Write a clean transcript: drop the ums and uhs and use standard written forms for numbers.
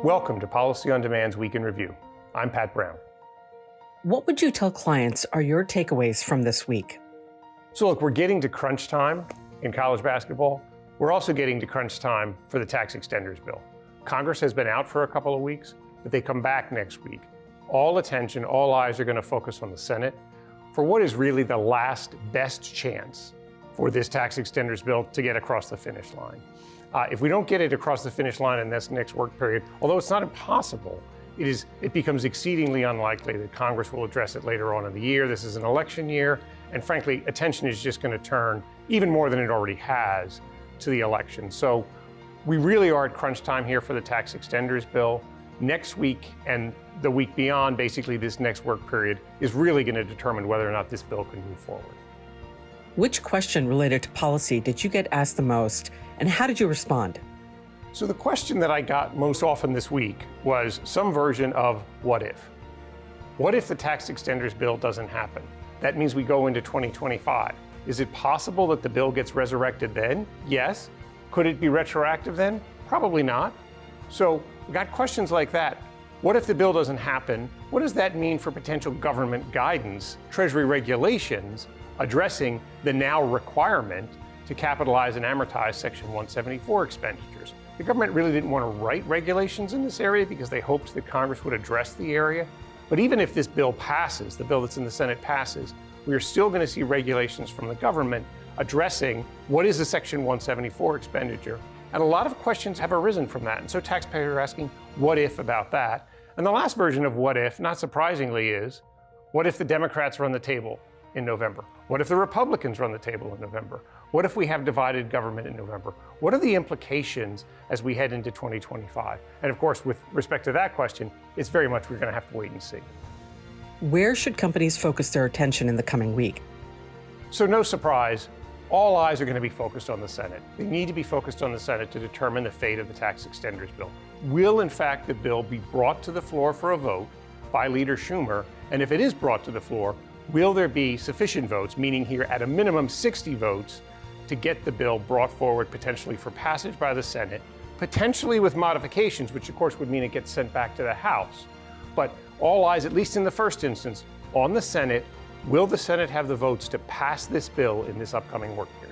Welcome to Policy on Demand's Week in Review. I'm Pat Brown. What would you tell clients are your takeaways from this week? So look, we're getting to crunch time in college basketball. We're also getting to crunch time for the tax extenders bill. Congress has been out for a couple of weeks, but they come back next week. All attention, all eyes are going to focus on the Senate for what is really the last best chance for this tax extenders bill to get across the finish line. If we don't get it across the finish line in this next work period, although it's not impossible, it becomes exceedingly unlikely that Congress will address it later on in the year. This is an election year, and frankly, attention is just going to turn, even more than it already has, to the election. So we really are at crunch time here for the tax extenders bill. Next week and the week beyond, basically this next work period, is really going to determine whether or not this bill can move forward. Which question related to policy did you get asked the most, and how did you respond? So the question that I got most often this week was some version of what if? What if the tax extenders bill doesn't happen? That means we go into 2025. Is it possible that the bill gets resurrected then? Yes. Could it be retroactive then? Probably not. So we got questions like that. What if the bill doesn't happen? What does that mean for potential government guidance, Treasury regulations, addressing the now requirement to capitalize and amortize Section 174 expenditures? The government really didn't want to write regulations in this area because they hoped that Congress would address the area. But even if this bill passes, the bill that's in the Senate passes, we are still going to see regulations from the government addressing what is a Section 174 expenditure. And a lot of questions have arisen from that. And so taxpayers are asking, what if about that? And the last version of what if, not surprisingly, is what if the Democrats run the table in November? What if the Republicans run the table in November? What if we have divided government in November? What are the implications as we head into 2025? And of course, with respect to that question, it's very much we're going to have to wait and see. Where should companies focus their attention in the coming week? So no surprise, all eyes are going to be focused on the Senate. They need to be focused on the Senate to determine the fate of the tax extenders bill. Will, in fact, the bill be brought to the floor for a vote by Leader Schumer? And if it is brought to the floor, will there be sufficient votes, meaning here at a minimum 60 votes, to get the bill brought forward potentially for passage by the Senate, potentially with modifications, which of course would mean it gets sent back to the House. But all eyes, at least in the first instance, on the Senate. Will the Senate have the votes to pass this bill in this upcoming work period?